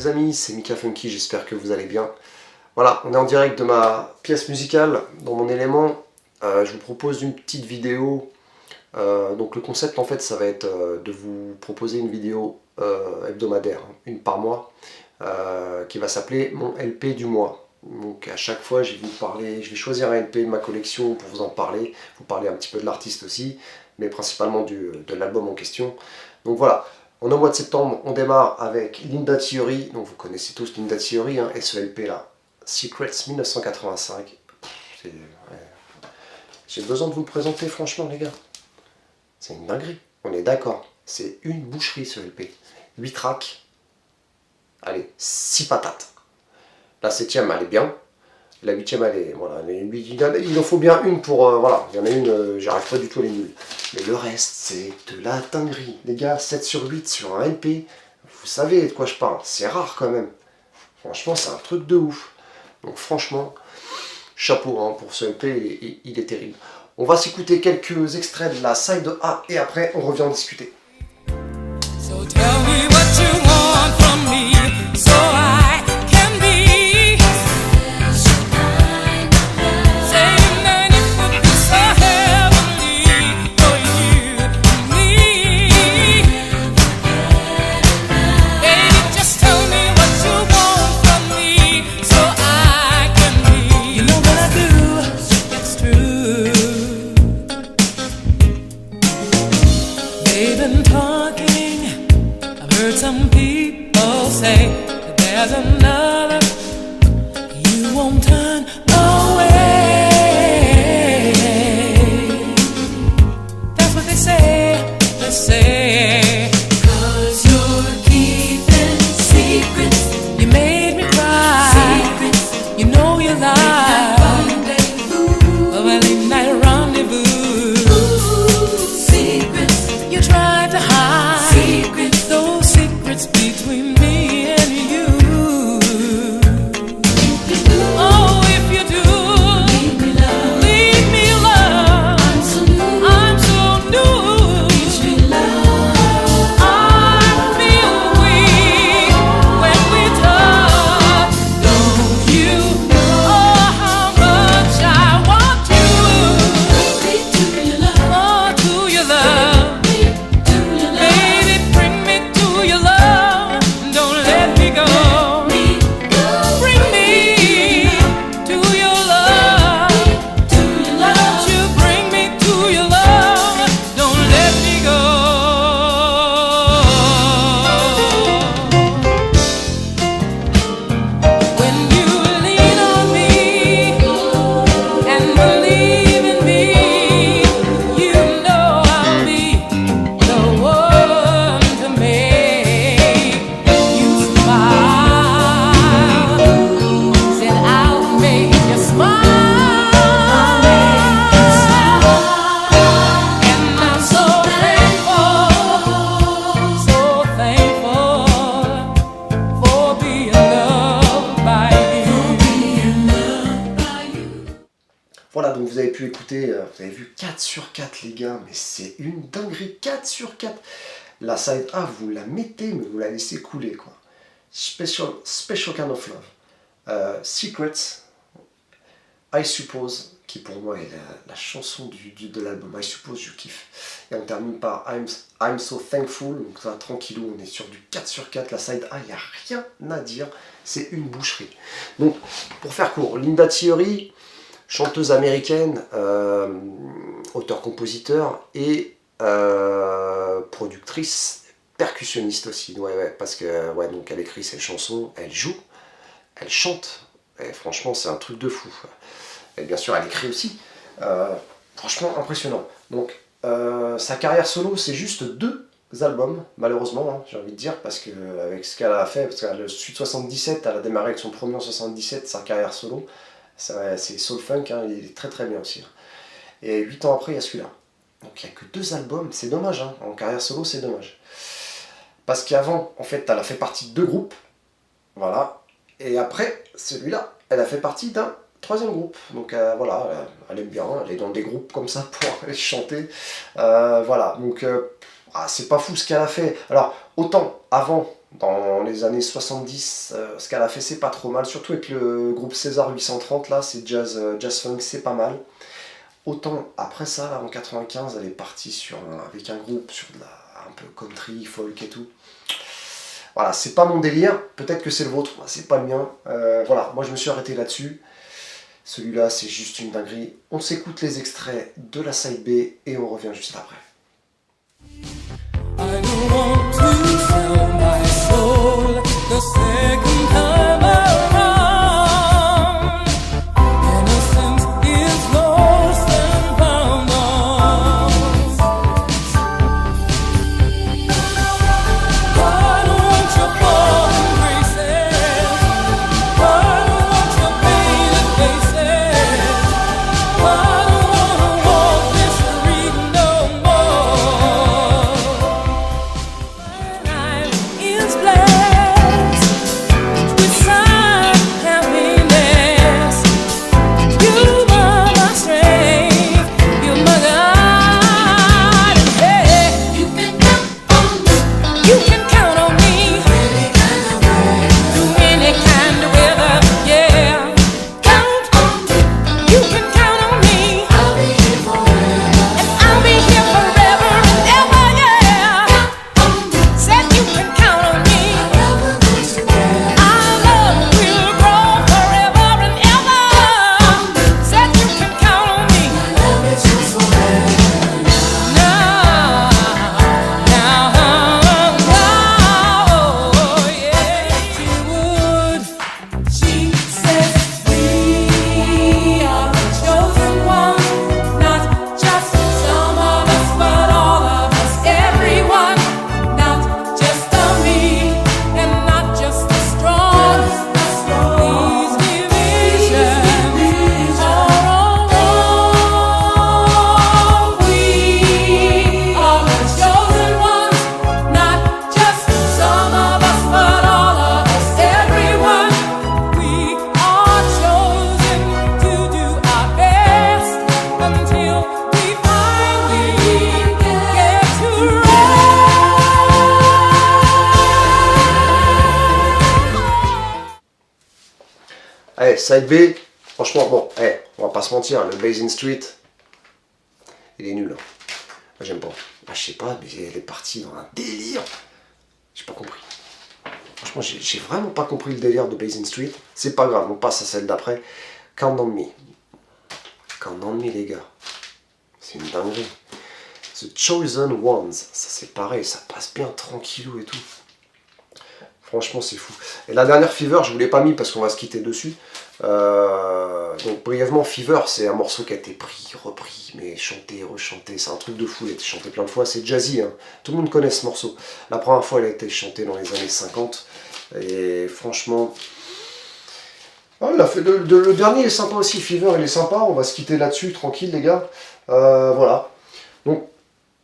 les amis, c'est Mika Funky, j'espère que vous allez bien. Voilà, on est en direct de ma pièce musicale, dans mon élément. Je vous propose une petite vidéo. Donc le concept en fait ça va être de vous proposer une vidéo hebdomadaire, une par mois, qui va s'appeler mon LP du mois. Donc à chaque fois je vais choisir un LP de ma collection pour vous en parler, vous parler un petit peu de l'artiste aussi, mais principalement de l'album en question. Donc voilà, on est au mois de septembre, on démarre avec Linda Theory, donc vous connaissez tous Linda Theory, hein, et ce LP là, Secrets 1985. Ouais. J'ai besoin de vous le présenter franchement les gars. C'est une dinguerie, on est d'accord. C'est une boucherie ce LP. 8 tracks. Allez, 6 patates. La 7ème elle est bien. La 8ème elle est... Voilà, il en faut bien une pour... voilà, il y en a une, j'arrive pas du tout à les nuls. Mais le reste, c'est de la dinguerie. Les gars, 7 sur 8 sur un LP. Vous savez de quoi je parle. C'est rare quand même. Franchement, c'est un truc de ouf. Donc franchement, chapeau hein, pour ce LP, il est terrible. On va s'écouter quelques extraits de la side A et après on revient en discuter. So tell me what you want from me, so I can be. Saying that it would be so heavenly for you and me. Baby, just tell me what you want from me, so I can be. You know what I do, it's true. They've been talking, I've heard some people say that there's another, you won't turn away. That's what they say, 'cause you're keeping secrets. You made me cry, secrets. You know you lie, a late night rendezvous. You tried to hide secrets, those secrets between me and you. Oh, if you do, leave me alone. I'm so new. I feel weak when we talk. Don't you know how much I want you? Oh, to your love. Voilà, donc vous avez pu écouter, vous avez vu 4 sur 4 les gars, mais c'est une dinguerie, 4 sur 4. La side A, vous la mettez, mais vous la laissez couler quoi. Special Kind of Love. Secrets, I Suppose, qui pour moi est la chanson de l'album, I Suppose, je kiffe. Et on termine par I'm So Thankful, donc ça tranquillou, on est sur du 4 sur 4, la side A, il n'y a rien à dire, c'est une boucherie. Donc, pour faire court, Linda Theory, chanteuse américaine, auteur-compositeur et productrice, percussionniste aussi. Ouais, parce que donc elle écrit ses chansons, elle joue, elle chante. Et franchement, c'est un truc de fou. Et bien sûr, elle écrit aussi. Franchement, impressionnant. Donc, sa carrière solo, c'est juste 2 albums, malheureusement, hein, j'ai envie de dire, parce que avec ce qu'elle a fait, parce qu'elle suite 77, elle a démarré avec son premier en 77, sa carrière solo. C'est Soul Funk, hein, il est très très bien aussi. Et 8 ans après, il y a celui-là. Donc il n'y a que 2 albums, c'est dommage, hein. En carrière solo, c'est dommage. Parce qu'avant, en fait, elle a fait partie de 2 groupes, voilà. Et après, celui-là, elle a fait partie d'un 3e groupe. Donc voilà, elle aime bien, elle est dans des groupes comme ça pour aller chanter. Voilà, donc c'est pas fou ce qu'elle a fait. Alors, autant avant dans les années 70. Ce qu'elle a fait, c'est pas trop mal, surtout avec le groupe César 830, là, c'est jazz funk, c'est pas mal. Autant après ça, là, en 95, elle est partie avec un groupe sur de un peu country, folk et tout. Voilà, c'est pas mon délire, peut-être que c'est le vôtre, c'est pas le mien. Voilà, moi je me suis arrêté là-dessus. Celui-là, c'est juste une dinguerie. On s'écoute les extraits de la side B et on revient juste après. I don't want to sell my soul the second time around. Innocence is lost and found lost. I don't want your fallen graces. I don't want your faded faces. I don't wanna walk this street no more. Is blessed with some happiness. You are my strength, you're my God. Hey, you can count on me. You can count on me. Through any kind of weather, yeah. Count on me. You can count on me. I'll be here forever. And I'll be here forever and ever, yeah. Count on me. Said you can count on me. Our love will grow forever and ever. Said you can count on me. Now, yeah. She says we are the chosen one, not just some of us, but all of us, everyone, not just the weak and not just the strong. These divisions are all wrong. We are the chosen ones, not just some of us, but all of us, everyone. We are chosen to do our best until we finally get to rest. Allez, side B, franchement, bon, on va pas se mentir, le Basin Street, il est nul. Moi, j'aime pas. Je sais pas, mais elle est partie dans un délire. J'ai pas compris. Franchement, j'ai vraiment pas compris le délire de Basin Street. C'est pas grave, on passe à celle d'après. Count on Me. Count on Me, les gars. C'est une dinguerie. The Chosen Ones. Ça, c'est pareil, ça passe bien tranquillou et tout. Franchement, c'est fou. Et la dernière Fever, je ne vous l'ai pas mis parce qu'on va se quitter dessus. Donc, brièvement, Fever, c'est un morceau qui a été pris, repris, mais chanté, rechanté. C'est un truc de fou. Il a été chanté plein de fois. C'est jazzy, hein. Tout le monde connaît ce morceau. La première fois, il a été chanté dans les années 50. Et franchement... Oh, il a fait le dernier est sympa aussi. Fever, il est sympa. On va se quitter là-dessus, tranquille, les gars. Voilà. Donc,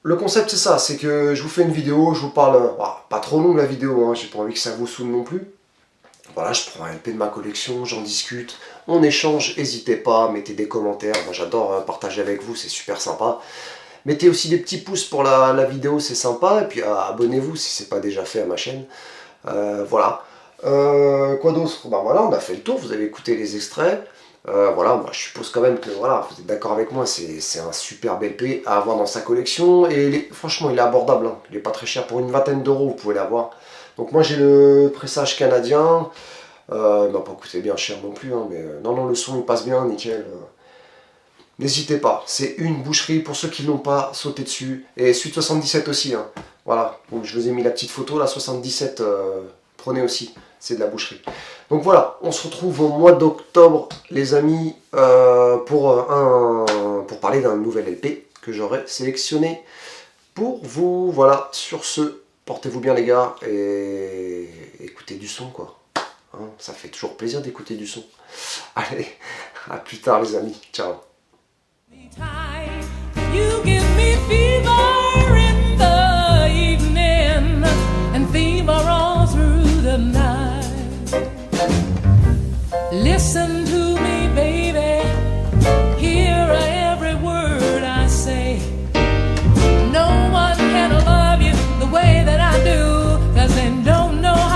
le concept, c'est ça. C'est que je vous fais une vidéo. Je vous parle... pas trop longue, la vidéo. Hein, j'ai pas envie que ça vous saoule non plus. Voilà, je prends un LP de ma collection, j'en discute, on échange, n'hésitez pas, mettez des commentaires, moi j'adore partager avec vous, c'est super sympa. Mettez aussi des petits pouces pour la vidéo, c'est sympa, et puis abonnez-vous si ce n'est pas déjà fait à ma chaîne. Voilà. Quoi d'autre? Ben voilà, on a fait le tour, vous avez écouté les extraits. Voilà, moi je suppose quand même que voilà, vous êtes d'accord avec moi, c'est un super LP à avoir dans sa collection, et franchement il est abordable, hein. Il n'est pas très cher, pour une vingtaine d'euros vous pouvez l'avoir. Donc moi j'ai le pressage canadien, il m'a pas coûté bien cher non plus, hein, mais non, le son il passe bien, nickel. N'hésitez pas, c'est une boucherie pour ceux qui n'ont pas sauté dessus, et Suite 77 aussi, hein. Voilà, donc je vous ai mis la petite photo, la 77, prenez aussi, c'est de la boucherie. Donc voilà, on se retrouve au mois d'octobre les amis, pour parler d'un nouvel LP que j'aurai sélectionné pour vous. Voilà, sur ce, portez-vous bien les gars et écoutez du son quoi. Hein, ça fait toujours plaisir d'écouter du son. Allez, à plus tard les amis. Ciao. Listen to me, baby. Hear every word I say. No one can love you the way that I do, 'cause they don't know how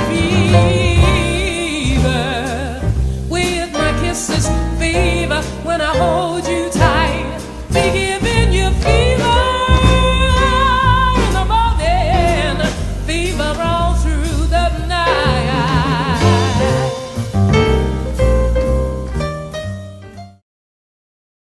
fever with my kisses, fever when I hold you tight, be giving you fever.